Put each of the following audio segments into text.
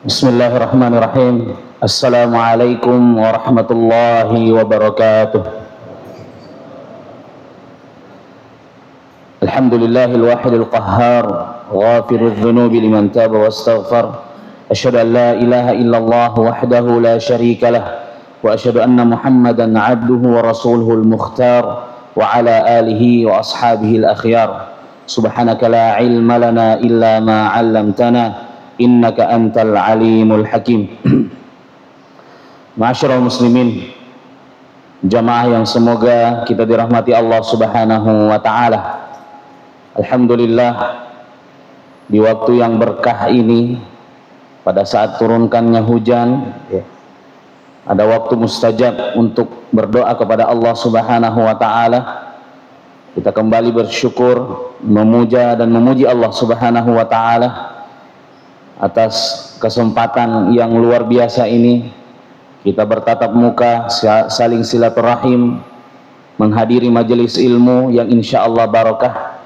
Bismillahirrahmanirrahim. Assalamualaikum warahmatullahi wabarakatuh. Alhamdulillahil wahidil qahhar, ghafirudz dzunubi liman taba wastaghfar. Asyhadu an la ilaha illallah wahdahu la syarika lah wa asyhadu anna Muhammadan 'abduhu wa rasuluhul mukhtar wa ala alihi wa ashabihi al-akhyar. Subhanaka la ilma lana illa ma 'allamtana innaka antal alimul hakim. Ma'asyiral muslimin, jamaah yang semoga kita dirahmati Allah Subhanahu wa taala. Alhamdulillah, di waktu yang berkah ini, pada saat turunkannya hujan, ada waktu mustajab untuk berdoa kepada Allah Subhanahu wa taala. Kita kembali bersyukur, memuja dan memuji Allah Subhanahu wa taala atas kesempatan yang luar biasa ini. Kita bertatap muka, saling silaturahim, menghadiri majelis ilmu yang insya Allah barakah,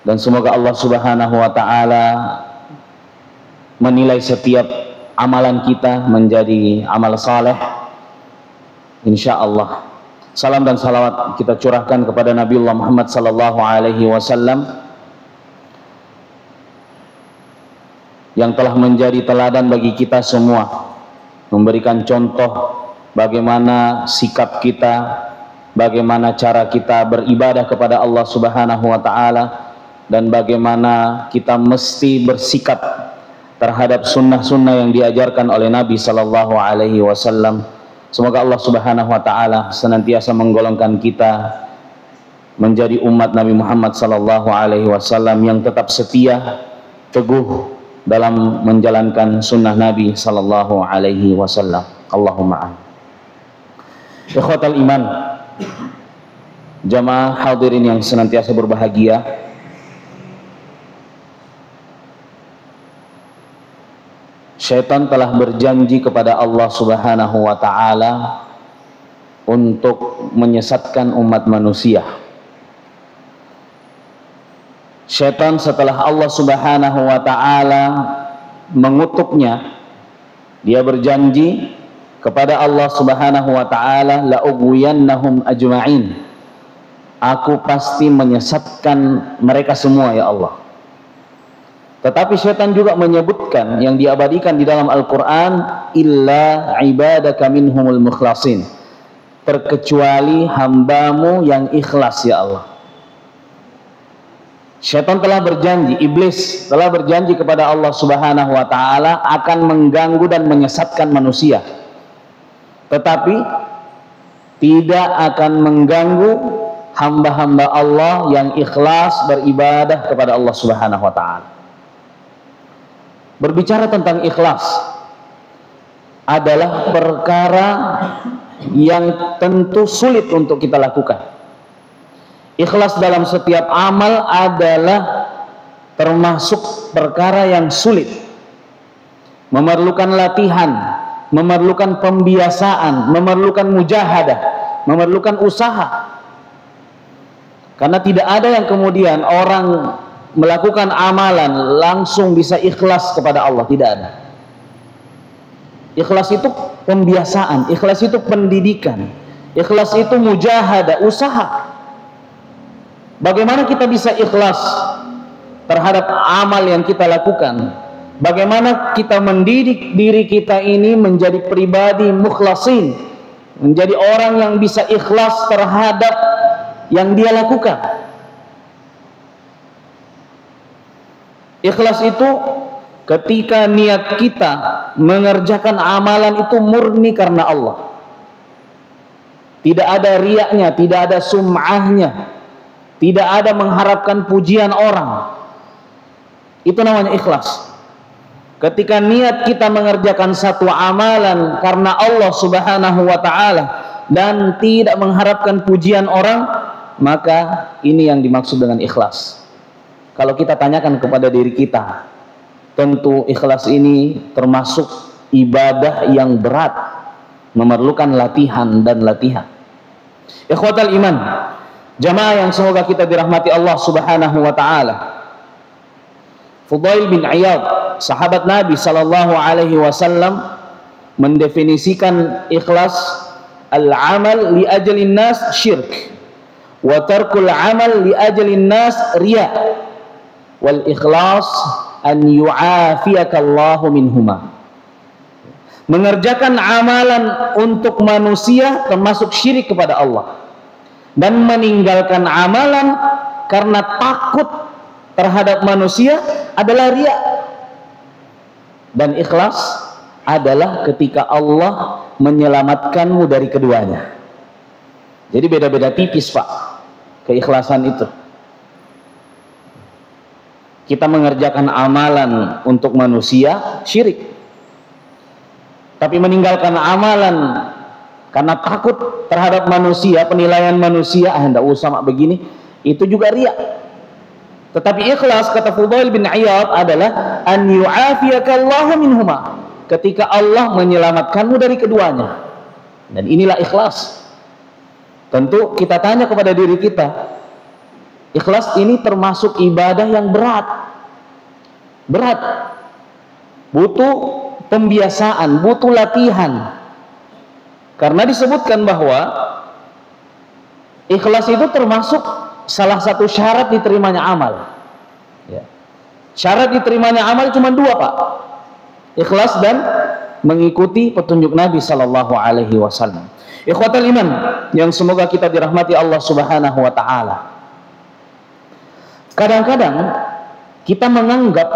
dan semoga Allah Subhanahu wa ta'ala menilai setiap amalan kita menjadi amal saleh insya Allah. Salam dan salawat kita curahkan kepada Nabiullah Muhammad sallallahu alaihi wasallam yang telah menjadi teladan bagi kita semua, memberikan contoh bagaimana sikap kita, bagaimana cara kita beribadah kepada Allah Subhanahu wa taala, dan bagaimana kita mesti bersikap terhadap sunnah-sunnah yang diajarkan oleh Nabi sallallahu alaihi wasallam. Semoga Allah Subhanahu wa taala senantiasa menggolongkan kita menjadi umat Nabi Muhammad sallallahu alaihi wasallam yang tetap setia, teguh dalam menjalankan sunnah Nabi sallallahu alaihi wasallam. Allahumma amin. Ikhwatal iman, jamaah hadirin yang senantiasa berbahagia, syaitan telah berjanji kepada Allah Subhanahu wa taala untuk menyesatkan umat manusia. Syaitan setelah Allah Subhanahu wa ta'ala mengutuknya, dia berjanji kepada Allah Subhanahu wa ta'ala, la ughwiyannahum ajma'in, aku pasti menyesatkan mereka semua ya Allah. Tetapi syaitan juga menyebutkan yang diabadikan di dalam Al-Quran, illa ibadaka minhumul mukhlasin, terkecuali hambamu yang ikhlas ya Allah. Syaitan telah berjanji, iblis telah berjanji kepada Allah Subhanahu wa ta'ala akan mengganggu dan menyesatkan manusia, tetapi tidak akan mengganggu hamba-hamba Allah yang ikhlas beribadah kepada Allah Subhanahu wa ta'ala. Berbicara tentang ikhlas adalah perkara yang tentu sulit untuk kita lakukan. Ikhlas dalam setiap amal adalah termasuk perkara yang sulit, memerlukan latihan, memerlukan pembiasaan, memerlukan mujahadah, memerlukan usaha. Karena tidak ada yang kemudian orang melakukan amalan langsung bisa ikhlas kepada Allah, tidak ada. Ikhlas itu pembiasaan, ikhlas itu pendidikan, ikhlas itu mujahadah, usaha. Bagaimana kita bisa ikhlas terhadap amal yang kita lakukan? Bagaimana kita mendidik diri kita ini menjadi pribadi mukhlasin, menjadi orang yang bisa ikhlas terhadap yang dia lakukan? Ikhlas itu ketika niat kita mengerjakan amalan itu murni karena Allah. Tidak ada riaknya, tidak ada sum'ahnya, tidak ada mengharapkan pujian orang. Itu namanya ikhlas. Ketika niat kita mengerjakan satu amalan karena Allah Subhanahu wa ta'ala dan tidak mengharapkan pujian orang, maka ini yang dimaksud dengan ikhlas. Kalau kita tanyakan kepada diri kita, tentu ikhlas ini termasuk ibadah yang berat, memerlukan latihan dan latihan. Ikhwatal iman, jamaah yang semoga kita dirahmati Allah Subhanahu wa ta'ala, Fudail bin Iyad sahabat Nabi sallallahu alaihi wasallam mendefinisikan ikhlas, al-amal li ajalin nas syirk, wa tarkul amal li ajalin nas riya, wal ikhlas an yu'afiyaka Allahu minhuma. Mengerjakan amalan untuk manusia termasuk syirik kepada Allah, dan meninggalkan amalan karena takut terhadap manusia adalah riya. Dan ikhlas adalah ketika Allah menyelamatkanmu dari keduanya. Jadi beda-beda tipis, Pak, keikhlasan itu. Kita mengerjakan amalan untuk manusia syirik, tapi meninggalkan amalan karena takut terhadap manusia, penilaian manusia, hendak usah mak begini, itu juga riya. Tetapi ikhlas, kata Fudail bin Iyad, adalah an yu'afiyaka Allahu minhuma, ketika Allah menyelamatkanmu dari keduanya. Dan inilah ikhlas. Tentu kita tanya kepada diri kita, ikhlas ini termasuk ibadah yang berat. Butuh pembiasaan, butuh latihan. Karena disebutkan bahwa ikhlas itu termasuk salah satu syarat diterimanya amal. Ya. Syarat diterimanya amal cuma dua, Pak. Ikhlas dan mengikuti petunjuk Nabi sallallahu alaihi wasallam. Ikhwatal iman yang semoga kita dirahmati Allah Subhanahu wa taala. Kadang-kadang kita menganggap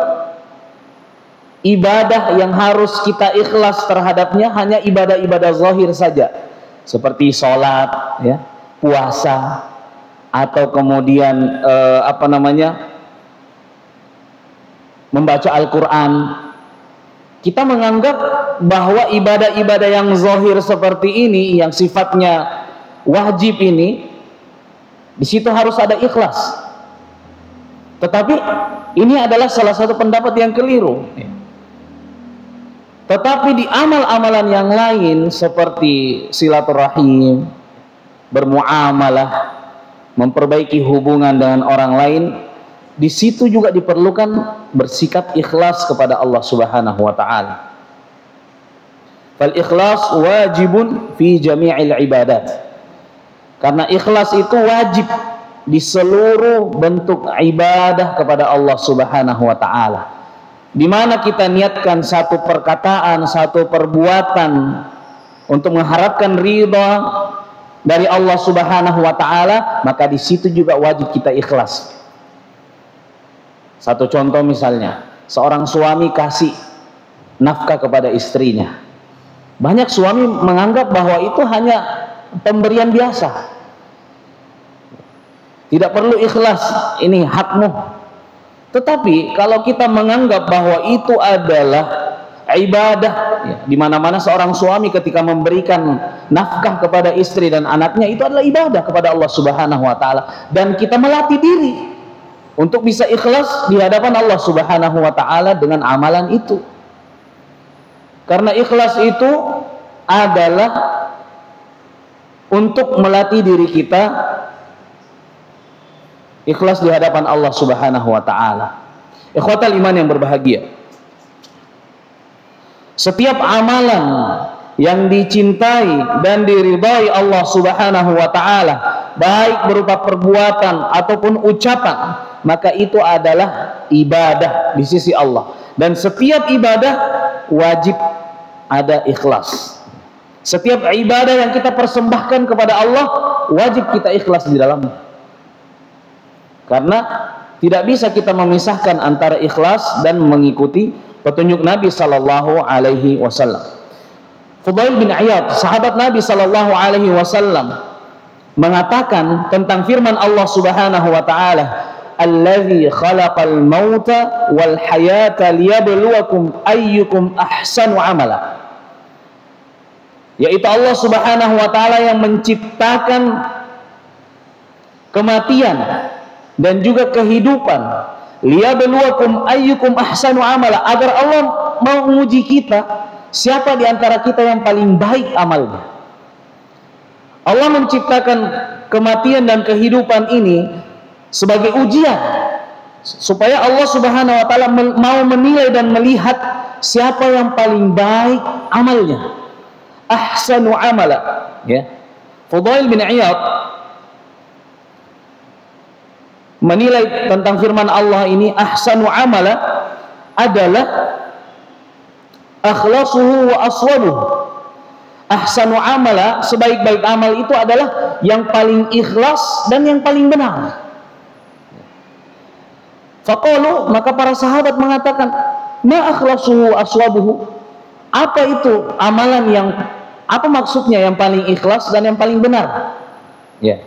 ibadah yang harus kita ikhlas terhadapnya hanya ibadah-ibadah zahir saja, seperti sholat, ya, puasa, atau kemudian membaca Al-Quran. Kita menganggap bahwa ibadah-ibadah yang zahir seperti ini, yang sifatnya wajib ini, di situ harus ada ikhlas. Tetapi ini adalah salah satu pendapat yang keliru. Tetapi di amal-amalan yang lain seperti silaturahim, bermuamalah, memperbaiki hubungan dengan orang lain, di situ juga diperlukan bersikap ikhlas kepada Allah Subhanahu wa taala. Fal ikhlas wajibun fi jami'il ibadat. Karena ikhlas itu wajib di seluruh bentuk ibadah kepada Allah Subhanahu wa taala. Di mana kita niatkan satu perkataan, satu perbuatan untuk mengharapkan ridha dari Allah Subhanahu wa taala, maka di situ juga wajib kita ikhlas. Satu contoh misalnya, seorang suami kasih nafkah kepada istrinya. Banyak suami menganggap bahwa itu hanya pemberian biasa. Tidak perlu ikhlas, ini hakmu. Tetapi kalau kita menganggap bahwa itu adalah ibadah, ya, di mana-mana seorang suami ketika memberikan nafkah kepada istri dan anaknya, itu adalah ibadah kepada Allah Subhanahu wa taala, dan kita melatih diri untuk bisa ikhlas di hadapan Allah Subhanahu wa taala dengan amalan itu. Karena ikhlas itu adalah untuk melatih diri kita ikhlas di hadapan Allah Subhanahu wa taala. Ikhwatal iman yang berbahagia, setiap amalan yang dicintai dan diridhai Allah Subhanahu wa taala, baik berupa perbuatan ataupun ucapan, maka itu adalah ibadah di sisi Allah. Dan setiap ibadah wajib ada ikhlas. Setiap ibadah yang kita persembahkan kepada Allah wajib kita ikhlas di dalamnya. Karena tidak bisa kita memisahkan antara ikhlas dan mengikuti petunjuk Nabi sallallahu alaihi wasallam. Fudail bin Iyad, sahabat Nabi sallallahu alaihi wasallam, mengatakan tentang firman Allah Subhanahu wa taala, "Allazi khalaqal mauta wal hayata liyabluwakum ayyukum ahsanu amala." Yaitu Allah Subhanahu wa taala yang menciptakan kematian dan juga kehidupan, liyabluwakum ayyukum ahsanu amala, agar Allah mau menguji kita, siapa di antara kita yang paling baik amalnya. Allah menciptakan kematian dan kehidupan ini sebagai ujian, supaya Allah Subhanahu wa taala mau menilai dan melihat siapa yang paling baik amalnya, ahsanu amala, ya. Fudail bin Iyad menilai tentang firman Allah ini, ahsanu amala adalah akhlasuhu wa aswabuhu. Ahsanu amala, sebaik-baik amal itu adalah yang paling ikhlas dan yang paling benar. Faqalu, maka para sahabat mengatakan, ma akhlasuhu aswabuhu, apa itu amalan yang, apa maksudnya yang paling ikhlas dan yang paling benar? Ya.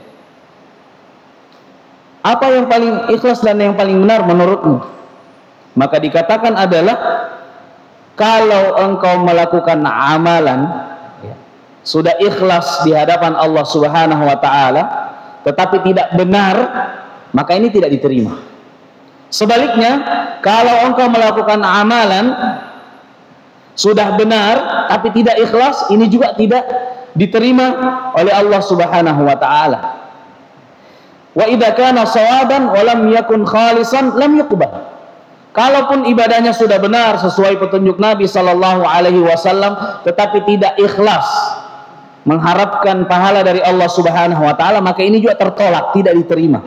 Apa yang paling ikhlas dan yang paling benar menurutmu? Maka dikatakan adalah, kalau engkau melakukan amalan ya, sudah ikhlas di hadapan Allah Subhanahu wa taala tetapi tidak benar, maka ini tidak diterima. Sebaliknya, kalau engkau melakukan amalan sudah benar tapi tidak ikhlas, ini juga tidak diterima oleh Allah Subhanahu wa taala. Wa idza kana shawaban wa lam yakun khalisan lam yuqbal. Kalaupun ibadahnya sudah benar sesuai petunjuk Nabi sallallahu alaihi wasallam tetapi tidak ikhlas mengharapkan pahala dari Allah Subhanahu wa taala, maka ini juga tertolak, tidak diterima.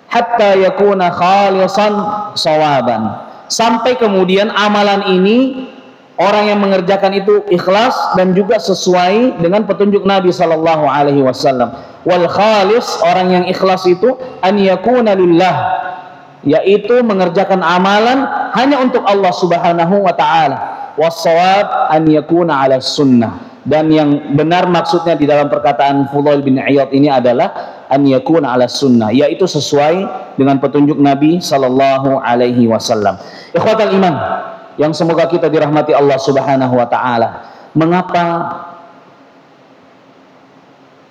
Hatta yakuna khalisan shawaban, sampai kemudian amalan ini orang yang mengerjakan itu ikhlas dan juga sesuai dengan petunjuk Nabi sallallahu alaihi wasallam. Wal khalis, orang yang ikhlas itu an yakuna lillah, yaitu mengerjakan amalan hanya untuk Allah Subhanahu wa taala. Was-shawab an yakuna ala sunnah, dan yang benar maksudnya di dalam perkataan Fudail bin Iyad ini adalah an yakuna ala sunnah, yaitu sesuai dengan petunjuk Nabi sallallahu alaihi wasallam. Ikhwatal iman yang semoga kita dirahmati Allah Subhanahu wa taala, mengapa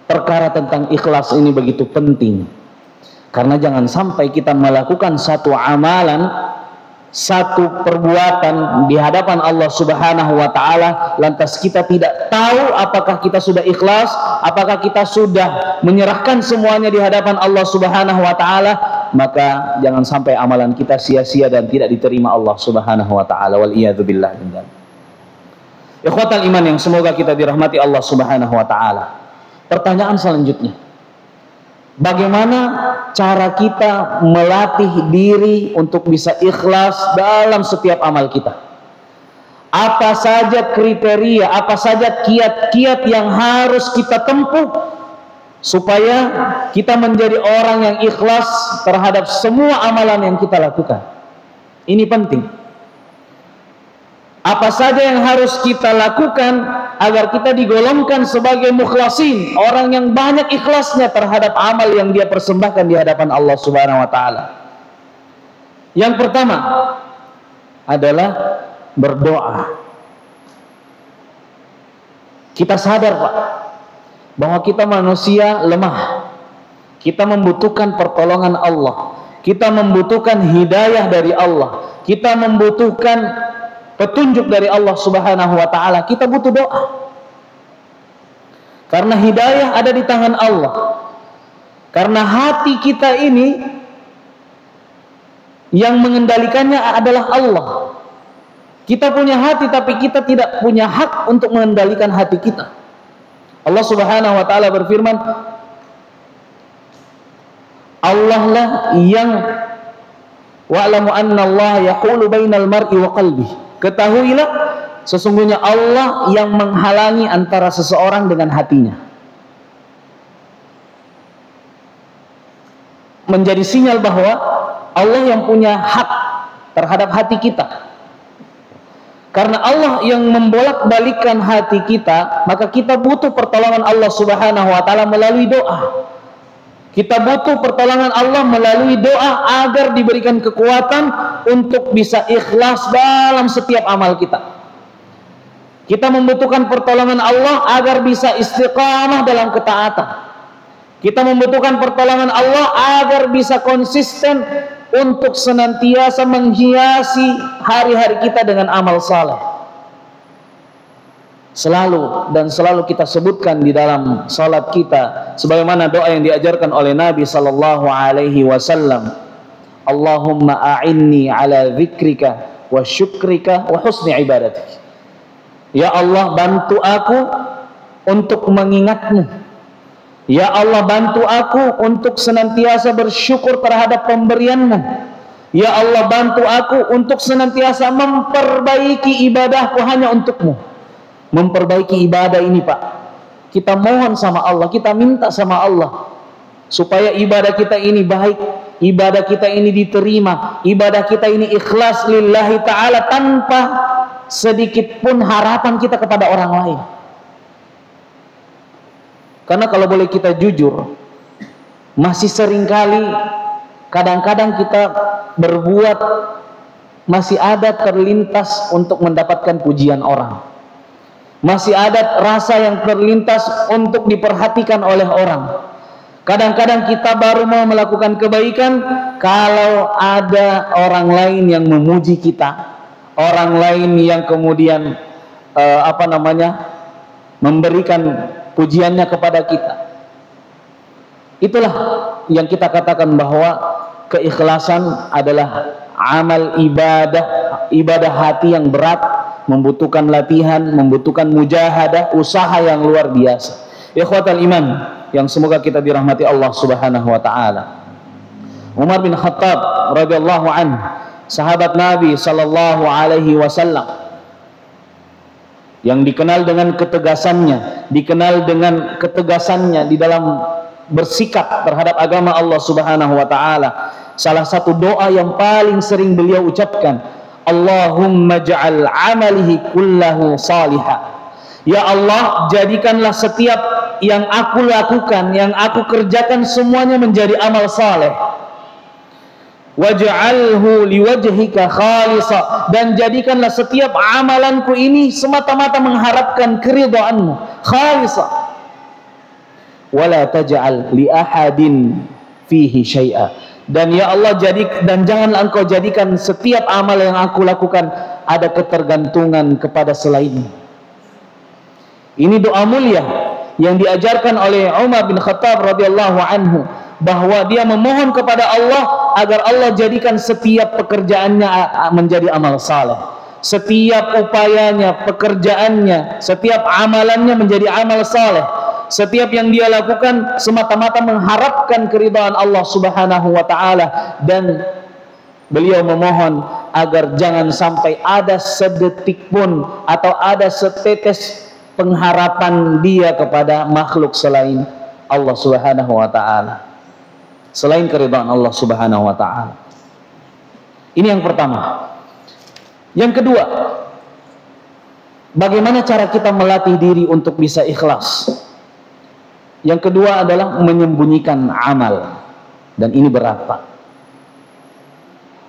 perkara tentang ikhlas ini begitu penting? Karena jangan sampai kita melakukan satu amalan, satu perbuatan di hadapan Allah Subhanahu wa taala lantas kita tidak tahu apakah kita sudah ikhlas, apakah kita sudah menyerahkan semuanya di hadapan Allah Subhanahu wa taala, maka jangan sampai amalan kita sia-sia dan tidak diterima Allah Subhanahu wa taala. Wal iyadzu billah. Ikhwatal iman yang semoga kita dirahmati Allah Subhanahu wa taala. Pertanyaan selanjutnya, bagaimana cara kita melatih diri untuk bisa ikhlas dalam setiap amal kita? Apa saja kriteria, apa saja kiat-kiat yang harus kita tempuh supaya kita menjadi orang yang ikhlas terhadap semua amalan yang kita lakukan? Ini penting. Apa saja yang harus kita lakukan agar kita digolongkan sebagai mukhlasin, orang yang banyak ikhlasnya terhadap amal yang dia persembahkan di hadapan Allah Subhanahu wa taala. Yang pertama adalah berdoa. Kita sadar, Pak, bahwa kita manusia lemah. Kita membutuhkan pertolongan Allah. Kita membutuhkan hidayah dari Allah. Kita membutuhkan petunjuk dari Allah Subhanahu wa taala. Kita butuh doa. Karena hidayah ada di tangan Allah. Karena hati kita ini yang mengendalikannya adalah Allah. Kita punya hati tapi kita tidak punya hak untuk mengendalikan hati kita. Allah Subhanahu wa taala berfirman, Allah lah yang wa'lamu anna Allah yahulu bainal mar'i wa qalbihi. Ketahuilah sesungguhnya Allah yang menghalangi antara seseorang dengan hatinya. Menjadi sinyal bahwa Allah yang punya hak terhadap hati kita. Karena Allah yang membolak-balikkan hati kita, maka kita butuh pertolongan Allah Subhanahu wa taala melalui doa. Kita butuh pertolongan Allah melalui doa agar diberikan kekuatan untuk bisa ikhlas dalam setiap amal kita. Kita membutuhkan pertolongan Allah agar bisa istiqamah dalam ketaatan. Kita membutuhkan pertolongan Allah agar bisa konsisten untuk senantiasa menghiasi hari-hari kita dengan amal saleh. Selalu kita sebutkan di dalam salat kita sebagaimana doa yang diajarkan oleh Nabi sallallahu alaihi wasallam. Allahumma a'inni ala dzikrika wa syukrika wa husni ibadatik. Ya Allah, bantu aku untuk mengingatmu. Ya Allah, bantu aku untuk senantiasa bersyukur terhadap pemberianmu. Ya Allah, bantu aku untuk senantiasa memperbaiki ibadahku hanya untukmu. Memperbaiki ibadah ini, Pak, kita mohon sama Allah, kita minta sama Allah supaya ibadah kita ini baik, ibadah kita ini diterima, ibadah kita ini ikhlas lillahi ta'ala, tanpa sedikit pun harapan kita kepada orang lain. Karena kalau boleh kita jujur, masih seringkali kadang-kadang kita berbuat, masih ada terlintas untuk mendapatkan pujian orang, masih ada rasa yang terlintas untuk diperhatikan oleh orang. Kadang-kadang kita baru mau melakukan kebaikan kalau ada orang lain yang memuji kita, orang lain yang kemudian memberikan pujiannya kepada kita. Itulah yang kita katakan bahwa keikhlasan adalah amal ibadah hati yang berat, membutuhkan latihan, membutuhkan mujahadah, usaha yang luar biasa. Ikhwatal iman yang semoga kita dirahmati Allah Subhanahu wa taala. Umar bin Khattab radhiyallahu anhu, sahabat Nabi sallallahu alaihi wasallam, yang dikenal dengan ketegasannya di dalam bersikap terhadap agama Allah Subhanahu wa taala. Salah satu doa yang paling sering beliau ucapkan, Allahumma ja'al amalihi kullahu salihah. Ya Allah, jadikanlah setiap yang aku lakukan, yang aku kerjakan semuanya menjadi amal saleh. Waj'alhu liwajhika khalisa, dan jadikanlah setiap amalanku ini semata-mata mengharapkan keridhaanmu, khalisa. Wala taj'al li ahadin fihi syai'a, dan ya Allah, dan janganlah engkau jadikan setiap amal yang aku lakukan ada ketergantungan kepada selainmu. Ini doa mulia yang diajarkan oleh Umar bin Khattab radhiyallahu anhu, bahwa dia memohon kepada Allah agar Allah jadikan setiap pekerjaannya menjadi amal saleh, setiap upayanya, pekerjaannya, setiap amalannya menjadi amal saleh, setiap yang dia lakukan semata-mata mengharapkan keridhaan Allah Subhanahu wa taala. Dan beliau memohon agar jangan sampai ada sedetik pun atau ada setetes pengharapan dia kepada makhluk selain Allah Subhanahu wa taala, selain keridhaan Allah Subhanahu wa taala. Ini yang pertama. Yang kedua, bagaimana cara kita melatih diri untuk bisa ikhlas? Yang kedua adalah menyembunyikan amal. Dan ini berat, Pak.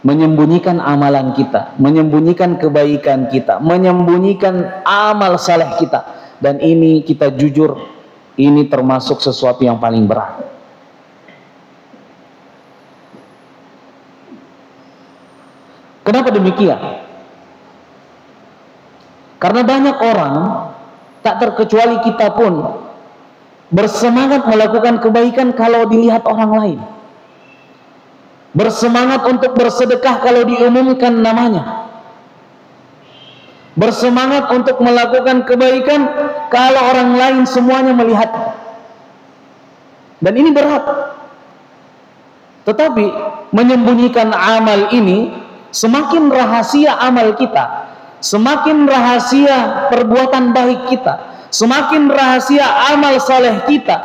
Menyembunyikan amalan kita, menyembunyikan kebaikan kita, menyembunyikan amal saleh kita. Dan ini kita jujur, ini termasuk sesuatu yang paling berat. Kenapa demikian? Karena banyak orang, tak terkecuali kita pun, bersemangat melakukan kebaikan kalau dilihat orang lain, bersemangat untuk bersedekah kalau diumumkan namanya, bersemangat untuk melakukan kebaikan kalau orang lain semuanya melihat. Dan ini berat. Tetapi menyembunyikan amal ini, semakin rahasia amal kita, semakin rahasia perbuatan baik kita, semakin rahasia amal saleh kita,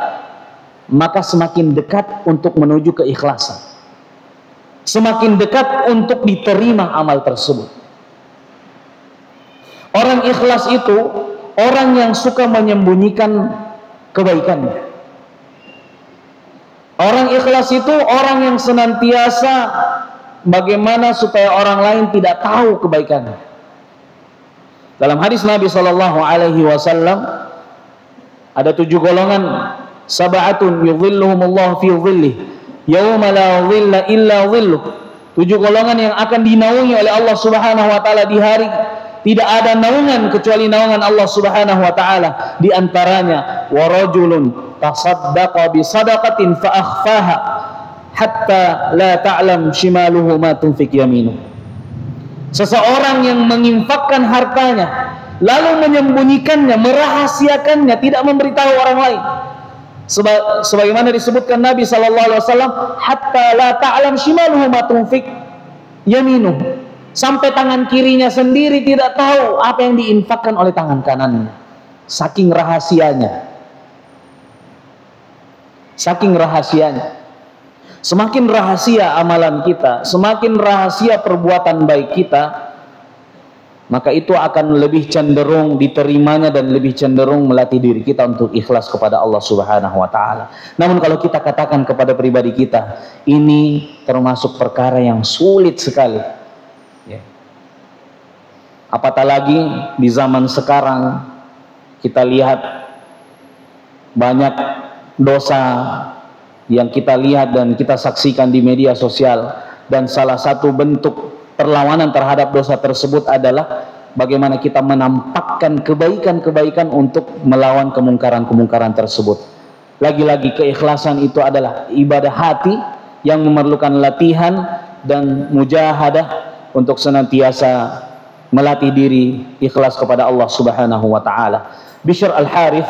maka semakin dekat untuk menuju keikhlasan, semakin dekat untuk diterima amal tersebut. Orang ikhlas itu orang yang suka menyembunyikan kebaikannya. Orang ikhlas itu orang yang senantiasa bagaimana supaya orang lain tidak tahu kebaikannya. Dalam hadis Nabi SAW ada 7 golongan, sab'atun yudhilluhumullahu fi dhillih yauma la dhilla illa dhilluh. 7 golongan yang akan dinaungi oleh Allah Subhanahu wa taala di hari tidak ada naungan kecuali naungan Allah Subhanahu wa taala. Di antaranya wa rajulun tasaddaqa bi sadaqatin fa akhfaha, hatta la ta'lam shimaluhu ma tunfik yaminuh. Seseorang yang menginfakkan hartanya lalu menyembunyikannya, merahasiakannya, tidak memberitahu orang lain. Sebagaimana disebutkan Nabi sallallahu alaihi wasallam, hatta la ta'lam shimaluhu ma tunfik yaminuh. Sampai tangan kirinya sendiri tidak tahu apa yang diinfakkan oleh tangan kanannya. Saking rahasianya. Saking rahasianya. Semakin rahasia amalan kita, semakin rahasia perbuatan baik kita, maka itu akan lebih cenderung diterimanya dan lebih cenderung melatih diri kita untuk ikhlas kepada Allah Subhanahu wa taala. Namun kalau kita katakan kepada pribadi kita, ini termasuk perkara yang sulit sekali. Ya. Apatah lagi di zaman sekarang kita lihat banyak dosa yang kita lihat dan kita saksikan di media sosial, dan salah satu bentuk perlawanan terhadap dosa tersebut adalah bagaimana kita menampakkan kebaikan-kebaikan untuk melawan kemungkaran-kemungkaran tersebut. Lagi-lagi keikhlasan itu adalah ibadah hati yang memerlukan latihan dan mujahadah untuk senantiasa melatih diri ikhlas kepada Allah Subhanahu wa taala. Bishr Al-Harith,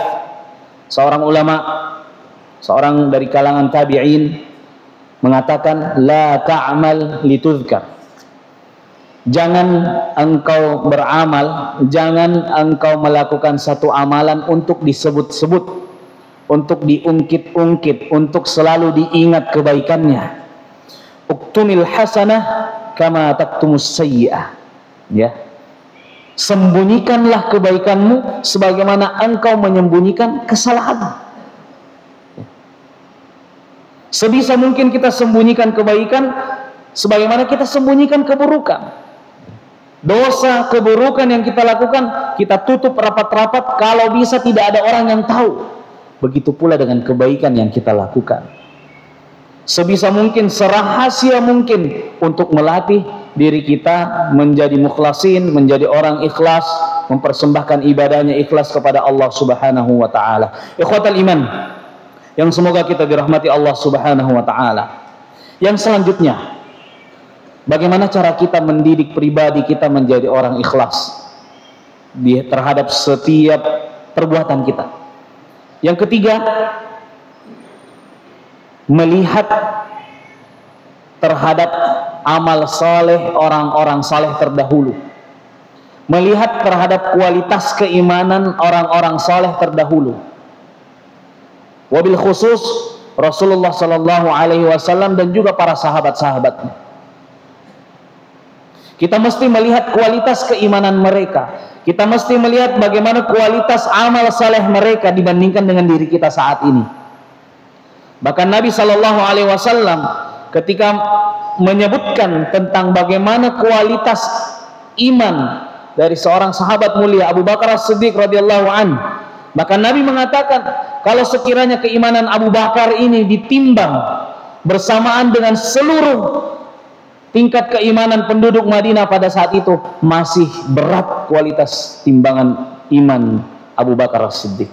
seorang ulama, seorang dari kalangan tabi'in, mengatakan la ta'mal lituzkar. Jangan engkau beramal, jangan engkau melakukan satu amalan untuk disebut-sebut, untuk diungkit-ungkit, untuk selalu diingat kebaikannya. Uktumil hasanah kama taktumus sayyi'ah. Ya. Sembunyikanlah kebaikanmu sebagaimana engkau menyembunyikan kesalahanmu. Sebisa mungkin kita sembunyikan kebaikan sebagaimana kita sembunyikan keburukan. Dosa, keburukan yang kita lakukan kita tutup rapat-rapat, kalau bisa tidak ada orang yang tahu. Begitu pula dengan kebaikan yang kita lakukan. Sebisa mungkin, serahasia mungkin untuk melatih diri kita menjadi mukhlasin, menjadi orang ikhlas, mempersembahkan ibadahnya ikhlas kepada Allah Subhanahu wa taala. Ikhwatal iman yang semoga kita dirahmati Allah Subhanahu wa taala. Yang selanjutnya, bagaimana cara kita mendidik pribadi kita menjadi orang ikhlas terhadap setiap perbuatan kita. Yang ketiga, melihat terhadap amal saleh orang-orang saleh terdahulu. Melihat terhadap kualitas keimanan orang-orang saleh terdahulu. Wabil khusus Rasulullah sallallahu alaihi wasallam dan juga para sahabat-sahabatnya. Kita mesti melihat kualitas keimanan mereka. Kita mesti melihat bagaimana kualitas amal saleh mereka dibandingkan dengan diri kita saat ini. Bahkan Nabi sallallahu alaihi wasallam ketika menyebutkan tentang bagaimana kualitas iman dari seorang sahabat mulia Abu Bakar As-Siddiq radhiyallahu anhu, maka Nabi mengatakan, kalau sekiranya keimanan Abu Bakar ini ditimbang bersamaan dengan seluruh tingkat keimanan penduduk Madinah pada saat itu, masih berat kualitas timbangan iman Abu Bakar As-Siddiq.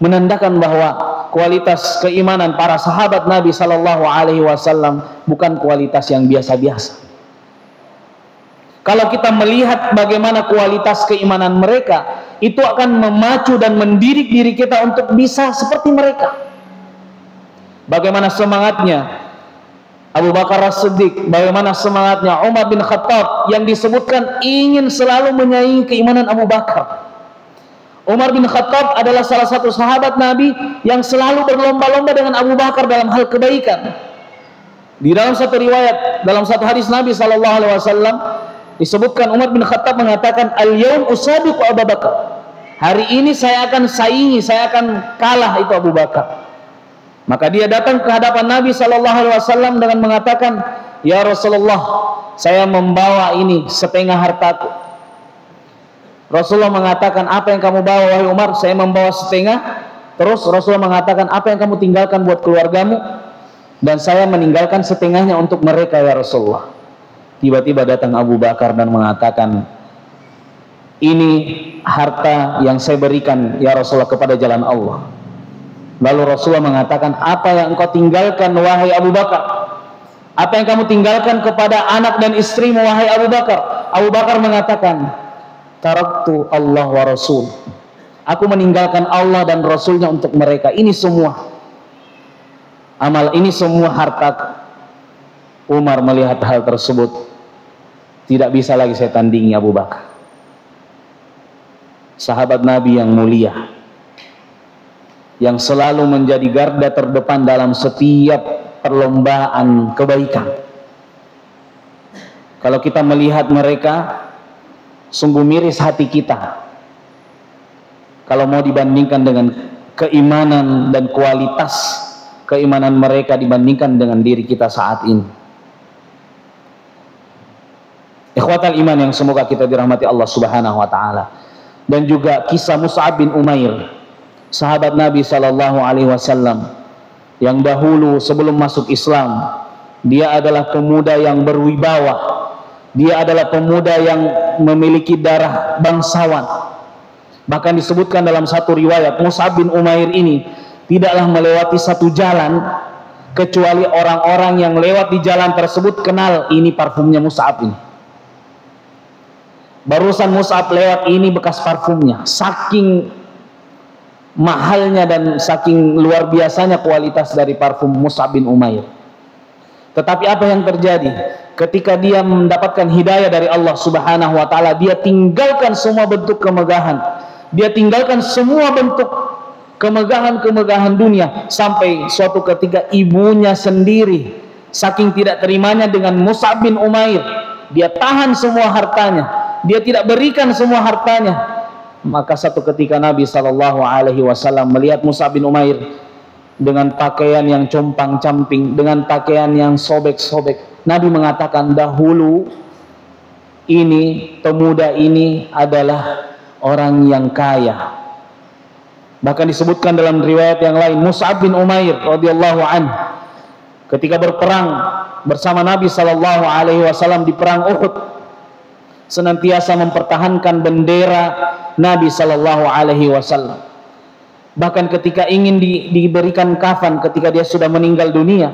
Menandakan bahwa kualitas keimanan para sahabat Nabi sallallahu alaihi wasallam bukan kualitas yang biasa-biasa. Kalau kita melihat bagaimana kualitas keimanan mereka, itu akan memacu dan mendidik diri kita untuk bisa seperti mereka. Bagaimana semangatnya Abu Bakar As-Siddiq, bagaimana semangatnya Umar bin Khattab yang disebutkan ingin selalu menyaingi keimanan Abu Bakar. Umar bin Khattab adalah salah satu sahabat Nabi yang selalu berlomba-lomba dengan Abu Bakar dalam hal kebaikan. Di dalam satu riwayat, dalam satu hadis Nabi sallallahu alaihi wasallam disebutkan Umar bin Khattab mengatakan, "Al-yaum usabiqu Abu Bakar." Hari ini saya akan saingi, saya akan kalah itu Abu Bakar. Maka dia datang ke hadapan Nabi sallallahu alaihi wasallam dengan mengatakan, "Ya Rasulullah, saya membawa ini setengah hartaku." Rasulullah mengatakan, "Apa yang kamu bawa wahai Umar?" "Saya membawa setengah." Terus Rasulullah mengatakan, "Apa yang kamu tinggalkan buat keluargamu?" "Dan saya meninggalkan setengahnya untuk mereka ya Rasulullah." Tiba-tiba datang Abu Bakar dan mengatakan, "Ini harta yang saya berikan ya Rasulullah kepada jalan Allah." Lalu Rasulullah mengatakan, apa yang engkau tinggalkan wahai Abu Bakar? Apa yang kamu tinggalkan kepada anak dan istrimu wahai Abu Bakar? Abu Bakar mengatakan, taraktu Allah wa Rasul. Aku meninggalkan Allah dan Rasulnya untuk mereka. Ini semua amal, ini semua harta. Umar melihat hal tersebut, tidak bisa lagi saya tandingi Abu Bakar, sahabat Nabi yang mulia, yang selalu menjadi garda terdepan dalam setiap perlombaan kebaikan. Kalau kita melihat mereka, sungguh miris hati kita kalau mau dibandingkan dengan keimanan dan kualitas keimanan mereka dibandingkan dengan diri kita saat ini. Ikhwatal iman yang semoga kita dirahmati Allah Subhanahu wa taala. Dan juga kisah Mus'ab bin Umair, sahabat Nabi sallallahu alaihi wasallam, yang dahulu sebelum masuk Islam, dia adalah pemuda yang berwibawa. Dia adalah pemuda yang memiliki darah bangsawan. Bahkan disebutkan dalam satu riwayat, Mus'ab bin Umair ini tidaklah melewati satu jalan kecuali orang-orang yang lewat di jalan tersebut kenal ini parfumnya Mus'ab ini. Barusan Mus'ab lewat, ini bekas parfumnya. Saking mahalnya dan saking luar biasanya kualitas dari parfum Mus'ab bin Umair. Tetapi apa yang terjadi? Ketika dia mendapatkan hidayah dari Allah Subhanahu wa taala, dia tinggalkan semua bentuk kemegahan. Dia tinggalkan semua bentuk kemegahan-kemegahan dunia, sampai suatu ketika ibunya sendiri saking tidak terimanya dengan Mus'ab bin Umair, dia tahan semua hartanya, dia tidak berikan semua hartanya. Maka satu ketika Nabi sallallahu alaihi wasallam melihat Mus'ab bin Umair dengan pakaian yang compang-camping, dengan pakaian yang sobek-sobek, Nabi mengatakan, dahulu ini pemuda ini adalah orang yang kaya. Bahkan disebutkan dalam riwayat yang lain, Mus'ab bin Umair radhiyallahu anhu ketika berperang bersama Nabi sallallahu alaihi wasallam di perang Uhud, senantiasa mempertahankan bendera Nabi sallallahu alaihi wasallam. Bahkan ketika ingin diberikan kafan, ketika dia sudah meninggal dunia,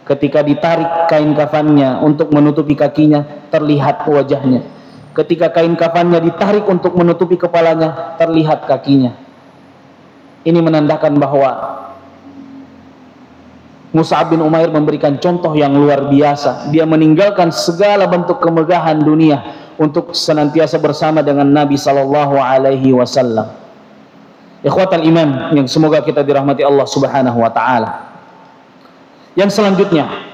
ketika ditarik kain kafannya untuk menutupi kakinya, terlihat wajahnya. Ketika kain kafannya ditarik untuk menutupi kepalanya, terlihat kakinya. Ini menandakan bahwa Mus'ab bin Umair memberikan contoh yang luar biasa. Dia meninggalkan segala bentuk kemegahan dunia untuk senantiasa bersama dengan Nabi sallallahu alaihi wasallam. Ikhwatal iman yang semoga kita dirahmati Allah Subhanahu wa taala. Yang selanjutnya,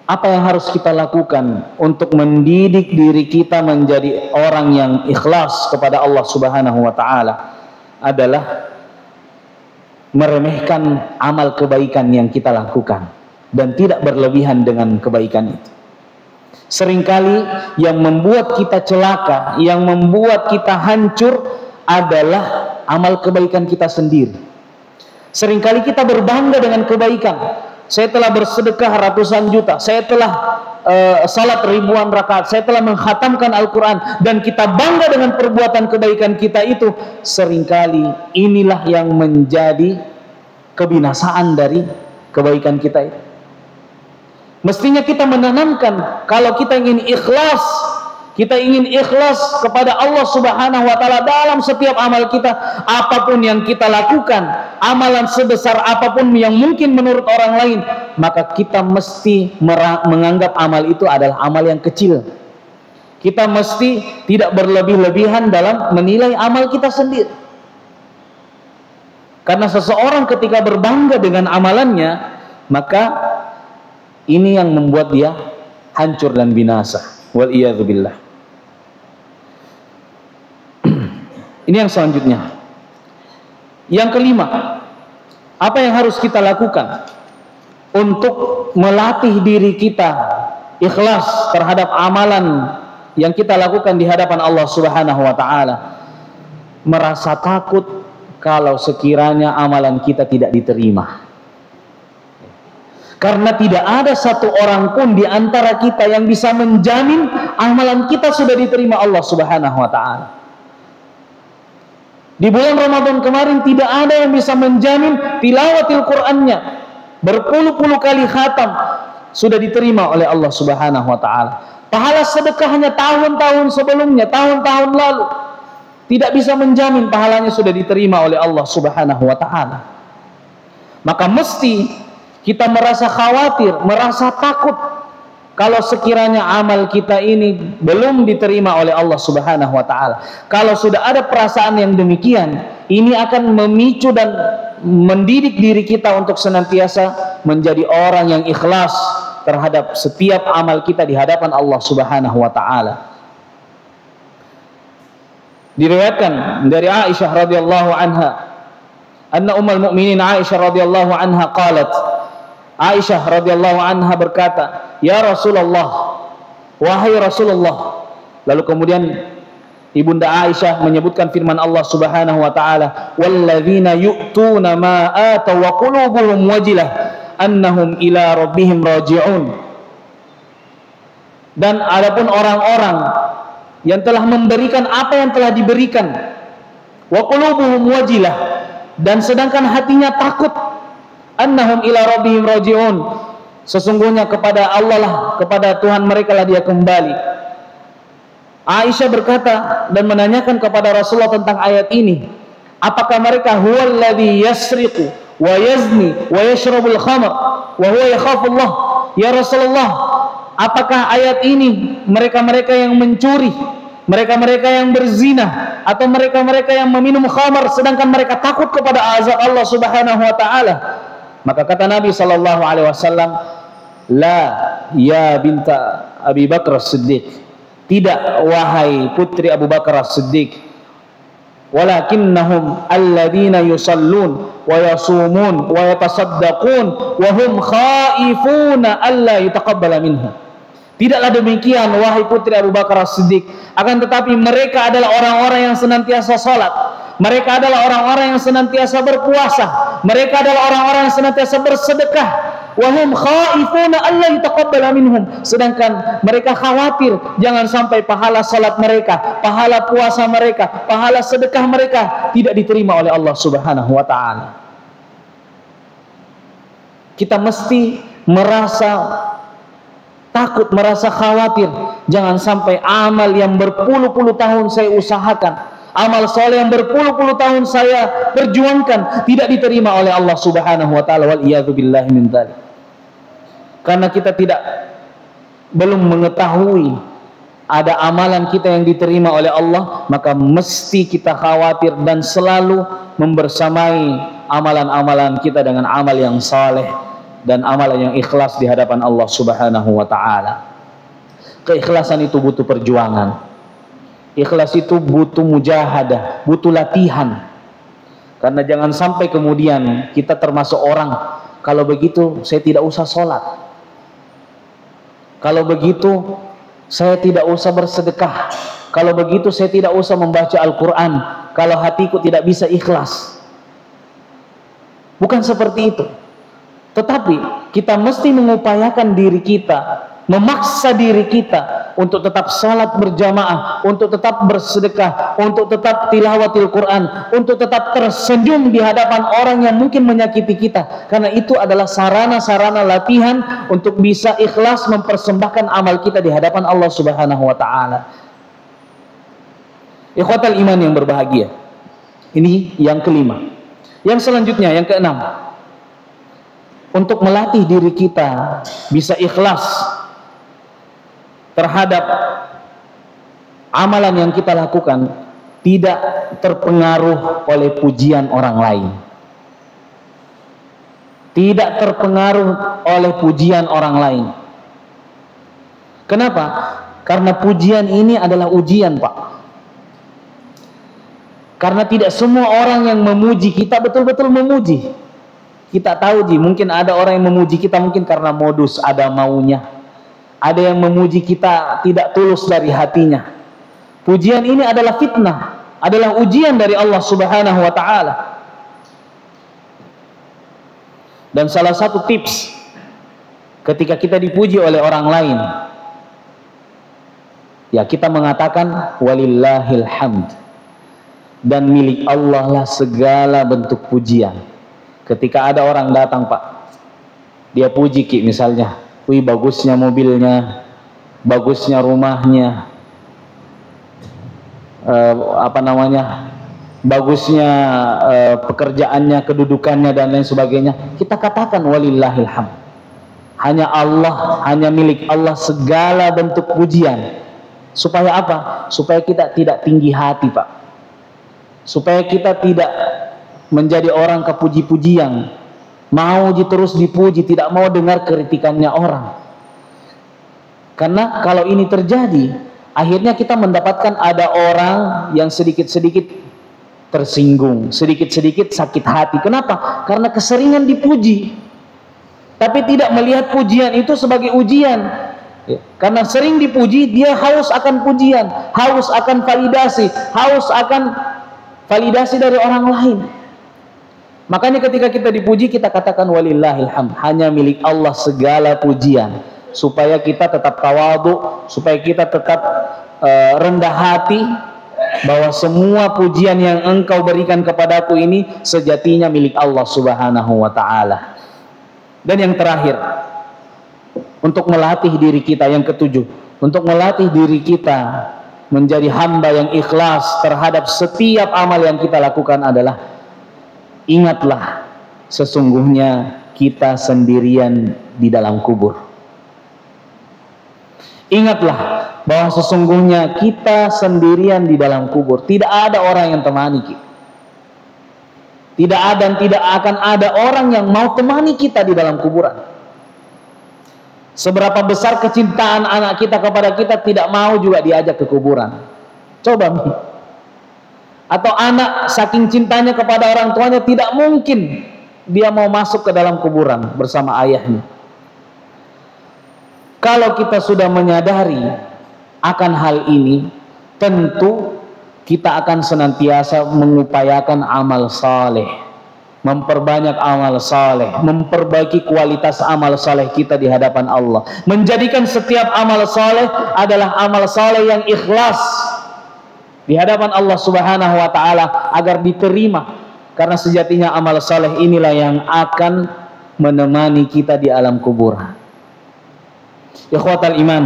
apa yang harus kita lakukan untuk mendidik diri kita menjadi orang yang ikhlas kepada Allah Subhanahu wa taala adalah meremehkan amal kebaikan yang kita lakukan dan tidak berlebihan dengan kebaikan itu. Seringkali yang membuat kita celaka, yang membuat kita hancur adalah amal kebaikan kita sendiri. Seringkali kita berbangga dengan kebaikan. Saya telah bersedekah ratusan juta, saya telah salat ribuan rakaat, saya telah mengkhatamkan Al-Quran, dan kita bangga dengan perbuatan kebaikan kita itu. Seringkali inilah yang menjadi kebinasaan dari kebaikan kita itu. Mestinya kita menanamkan, kalau kita ingin ikhlas, kita ingin ikhlas kepada Allah Subhanahu wa taala dalam setiap amal kita, apapun yang kita lakukan, amalan sebesar apapun yang mungkin menurut orang lain, maka kita mesti menganggap amal itu adalah amal yang kecil. Kita mesti tidak berlebih-lebihan dalam menilai amal kita sendiri. Karena seseorang ketika berbangga dengan amalannya, maka ini yang membuat dia hancur dan binasa. Wal iyadzu billah. Ini yang selanjutnya. Yang kelima, apa yang harus kita lakukan untuk melatih diri kita ikhlas terhadap amalan yang kita lakukan di hadapan Allah Subhanahu wa taala? Merasa takut kalau sekiranya amalan kita tidak diterima. Karena tidak ada satu orang pun di antara kita yang bisa menjamin amalan kita sudah diterima Allah Subhanahu wa taala. Di bulan Ramadan kemarin tidak ada yang bisa menjamin tilawatil Qur'annya berpuluh-puluh kali khatam sudah diterima oleh Allah Subhanahu wa taala. Pahala sedekahnya tahun-tahun sebelumnya, tahun-tahun lalu tidak bisa menjamin pahalanya sudah diterima oleh Allah Subhanahu wa taala. Maka mesti kita merasa khawatir, merasa takut kalau sekiranya amal kita ini belum diterima oleh Allah Subhanahu wa taala. Kalau sudah ada perasaan yang demikian, ini akan memicu dan mendidik diri kita untuk senantiasa menjadi orang yang ikhlas terhadap setiap amal kita di hadapan Allah Subhanahu wa taala. Diriwayatkan dari Aisyah radhiyallahu anha, anna ummul mukminin Aisyah radhiyallahu anha qalat, Aisyah radhiyallahu anha berkata, "Ya Rasulullah, wahai Rasulullah." Lalu kemudian Ibunda Aisyah menyebutkan firman Allah Subhanahu wa taala, "Walladzina yu'tuna ma ataw wa qulubuhum wajilah annahum ila rabbihim raji'un." Dan adapun orang-orang yang telah memberikan apa yang telah diberikan, wa qulubuhum wajilah, dan sedangkan hatinya takut, annahum ila rabbihim raji'un, sesungguhnya kepada Allah lah, kepada Tuhan mereka lah dia kembali. Aisyah berkata dan menanyakan kepada Rasulullah tentang ayat ini, apakah mereka huwallazi yasriqu wa yazni wa yashrabul khamr wa huwa yakhafullah? Ya Rasulullah, apakah ayat ini mereka-mereka yang mencuri, mereka-mereka yang berzina, atau mereka-mereka yang meminum khamar sedangkan mereka takut kepada azab Allah Subhanahu wa taala? Maka kata Nabi sallallahu alaihi wasallam, la ya binta Abi Bakar As-Siddiq, tidak wahai putri Abu Bakar As-Siddiq, walakinnahum alladzina yusallun wa yasumun wa yatasaddaqun wa hum khaifuna alla yutaqabbala minhum. Tidaklah demikian wahai putri Abu Bakar As-Siddiq, akan tetapi mereka adalah orang-orang yang senantiasa salat, mereka adalah orang-orang yang senantiasa berpuasa, mereka adalah orang-orang yang senantiasa bersedekah, wahum khaifuna alla yutaqabbala minhum, sedangkan mereka khawatir jangan sampai pahala salat mereka, pahala puasa mereka, pahala sedekah mereka tidak diterima oleh Allah Subhanahu wa taala. Kita mesti merasa takut, merasa khawatir jangan sampai amal yang berpuluh-puluh tahun saya usahakan, amal soleh yang berpuluh-puluh tahun saya perjuangkan tidak diterima oleh Allah Subhanahu wa taala, wal iyadzu billahi min dzalik. Karena kita belum mengetahui ada amalan kita yang diterima oleh Allah, maka mesti kita khawatir dan selalu membersamai amalan-amalan kita dengan amal yang saleh dan amalan yang ikhlas di hadapan Allah Subhanahu wa taala. Keikhlasan itu butuh perjuangan. Ikhlas itu butuh mujahadah, butuh latihan. Karena jangan sampai kemudian kita termasuk orang, kalau begitu saya tidak usah sholat, kalau begitu saya tidak usah bersedekah, kalau begitu saya tidak usah membaca Al-Quran, kalau hatiku tidak bisa ikhlas. Bukan seperti itu. Tetapi kita mesti mengupayakan diri kita, memaksa diri kita untuk tetap salat berjamaah, untuk tetap bersedekah, untuk tetap tilawatil Quran, untuk tetap tersenyum di hadapan orang yang mungkin menyakiti kita. Karena itu adalah sarana-sarana latihan untuk bisa ikhlas mempersembahkan amal kita di hadapan Allah Subhanahu wa taala. Ikhwatal iman yang berbahagia. Ini yang kelima. Yang selanjutnya, yang keenam, untuk melatih diri kita bisa ikhlas terhadap amalan yang kita lakukan, tidak terpengaruh oleh pujian orang lain, tidak terpengaruh oleh pujian orang lain. Kenapa? Karena pujian ini adalah ujian, Pak. Karena tidak semua orang yang memuji kita betul-betul memuji. Kita tahu, mungkin ada orang yang memuji kita mungkin karena modus, ada maunya. Ada yang memuji kita tidak tulus dari hatinya. Pujian ini adalah fitnah, adalah ujian dari Allah Subhanahu wa taala. Dan salah satu tips ketika kita dipuji oleh orang lain, ya kita mengatakan walillahil hamd. dan milik Allah lah segala bentuk pujian. Ketika ada orang datang, Pak, dia puji Ki misalnya, wih bagusnya mobilnya, bagusnya rumahnya, bagusnya pekerjaannya, kedudukannya dan lain sebagainya, kita katakan walillahil hamd. Hanya Allah, hanya milik Allah segala bentuk pujian. Supaya apa? Supaya kita tidak tinggi hati, Pak. Supaya kita tidak menjadi orang kepuji-pujian, mau terus dipuji, tidak mau dengar kritikannya orang. Karena kalau ini terjadi, akhirnya kita mendapatkan ada orang yang sedikit-sedikit tersinggung, sedikit-sedikit sakit hati. Kenapa? Karena keseringan dipuji, tapi tidak melihat pujian itu sebagai ujian. Karena sering dipuji, dia haus akan pujian, haus akan validasi, haus akan validasi dari orang lain. Makanya ketika kita dipuji, kita katakan walillahil hamd, hanya milik Allah segala pujian. Supaya kita tetap tawadhu, supaya kita tetap rendah hati, bahwa semua pujian yang engkau berikan kepadaku ini sejatinya milik Allah subhanahu wa ta'ala. Dan yang terakhir, untuk melatih diri kita, yang ketujuh, untuk melatih diri kita menjadi hamba yang ikhlas terhadap setiap amal yang kita lakukan adalah, ingatlah sesungguhnya kita sendirian di dalam kubur. Ingatlah bahwa sesungguhnya kita sendirian di dalam kubur. Tidak ada orang yang temani kita. Tidak ada dan tidak akan ada orang yang mau temani kita di dalam kuburan. Seberapa besar kecintaan anak kita kepada kita, tidak mau juga diajak ke kuburan. Coba. Atau anak saking cintanya kepada orang tuanya, tidak mungkin dia mau masuk ke dalam kuburan bersama ayahnya. Kalau kita sudah menyadari akan hal ini, tentu kita akan senantiasa mengupayakan amal saleh, memperbanyak amal saleh, memperbaiki kualitas amal saleh kita di hadapan Allah, menjadikan setiap amal saleh adalah amal saleh yang ikhlas di hadapan Allah subhanahu wa ta'ala agar diterima. Karena sejatinya amal saleh inilah yang akan menemani kita di alam kuburan. Ikhwatal iman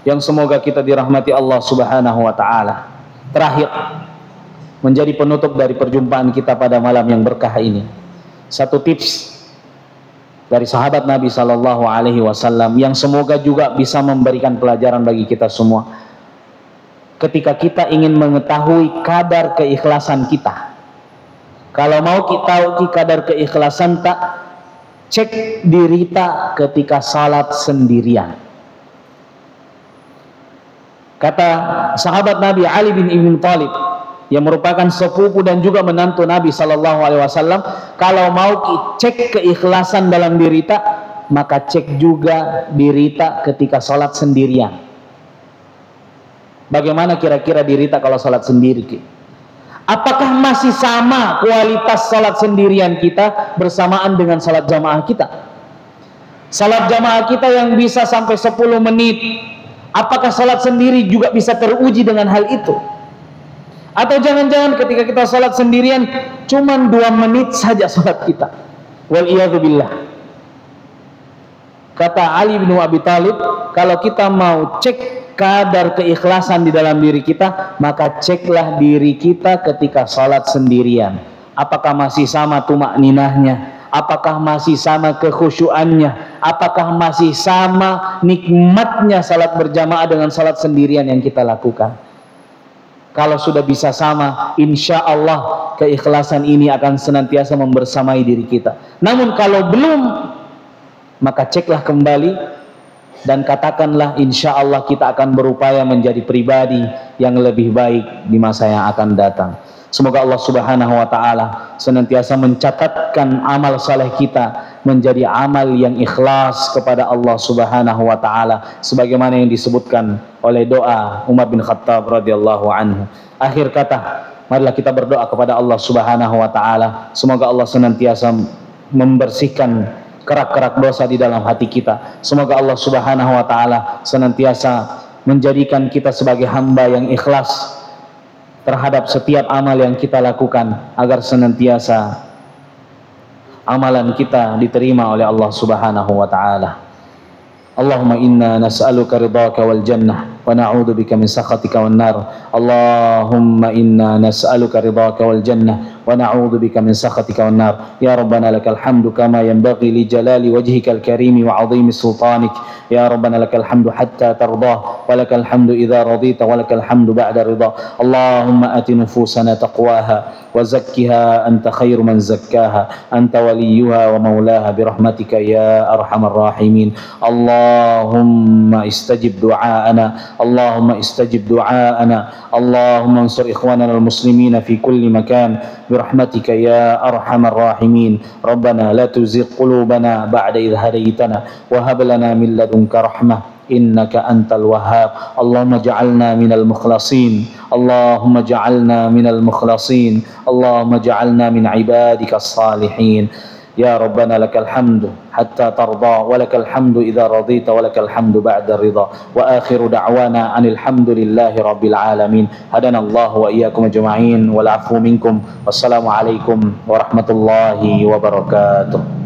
yang semoga kita dirahmati Allah subhanahu wa ta'ala. Terakhir, menjadi penutup dari perjumpaan kita pada malam yang berkah ini, satu tips dari sahabat Nabi Sallallahu Alaihi Wasallam yang semoga juga bisa memberikan pelajaran bagi kita semua. Ketika kita ingin mengetahui kadar keikhlasan kita, kalau mau kita tahu kadar keikhlasan tak, cek diri tak ketika salat sendirian. Kata sahabat Nabi Ali bin Ibn Thalib yang merupakan sepupu dan juga menantu Nabi Sallallahu Alaihi Wasallam, kalau mau cek keikhlasan dalam diri tak, maka cek juga diri tak ketika salat sendirian. Bagaimana kira-kira diri tak kalau salat sendiri? Apakah masih sama kualitas salat sendirian kita bersamaan dengan salat jamaah kita? Salat jamaah kita yang bisa sampai 10 menit, apakah salat sendiri juga bisa teruji dengan hal itu? Atau jangan-jangan ketika kita salat sendirian cuman 2 menit saja salat kita? Waliyadzubillah. Kata Ali bin Abi Thalib, kalau kita mau cek kadar keikhlasan di dalam diri kita, maka ceklah diri kita ketika salat sendirian. Apakah masih sama tumakninahnya? Apakah masih sama kekhusyuannya? Apakah masih sama nikmatnya salat berjamaah dengan salat sendirian yang kita lakukan? Kalau sudah bisa sama, insya Allah keikhlasan ini akan senantiasa membersamai diri kita. Namun kalau belum, maka ceklah kembali dan katakanlah, insya Allah kita akan berupaya menjadi pribadi yang lebih baik di masa yang akan datang. Semoga Allah subhanahu wa ta'ala senantiasa mencatatkan amal saleh kita menjadi amal yang ikhlas kepada Allah subhanahu wa ta'ala, sebagaimana yang disebutkan oleh doa Umar bin Khattab radhiyallahu anhu. Akhir kata, marilah kita berdoa kepada Allah subhanahu wa ta'ala, semoga Allah senantiasa membersihkan kerak-kerak dosa di dalam hati kita. Semoga Allah subhanahu wa ta'ala senantiasa menjadikan kita sebagai hamba yang ikhlas terhadap setiap amal yang kita lakukan, agar senantiasa amalan kita diterima oleh Allah Subhanahu wa taala. Allahumma inna nas'aluka ridhaka wal jannah wa na'udzu bika min sakhatika wan nar. Allahumma inna nas'aluka ridhaka wal jannah wa na'udzu bika min sakhatika wan nar. Ya rabbana lakal hamdu kama yanbaghi li jalali wajhikal karim wa 'azimi sultanik. Ya rabbana lakal hamdu hatta tardah wa lakal hamdu idza radita wa lakal hamdu ba'da ridha. Allahumma ati nufusana taqwaha wa zakkiha anta khairu man zakkaha anta waliyuha wa maulaha birahmatika ya arhamar rahimin. Allahumma istajib du'aana, Allahumma istajib du'aana, Allahumma ansur ikhwanana al-muslimina fi kulli makan birahmatika ya arhamar rahimin. Rabbana la tuzigh qulubana ba'da idh hadaytana wa hab lana min ladunka rahmah innaka antal wahhab. Allahumma ja'alna minal mukhlasin, Allahumma ja'alna minal mukhlasin, Allahumma ja'alna min ibadikas salihin. Ya Rabbana lakal hamdu hatta tarda wa lakal hamdu idza radita wa lakal hamdu ba'da ridha. Wa akhiru da'wana anil hamdulillahi rabbil alamin. Hadanallahu wa iyyakum ajma'in wal 'afwu minkum. Wassalamu alaikum warahmatullahi wabarakatuh.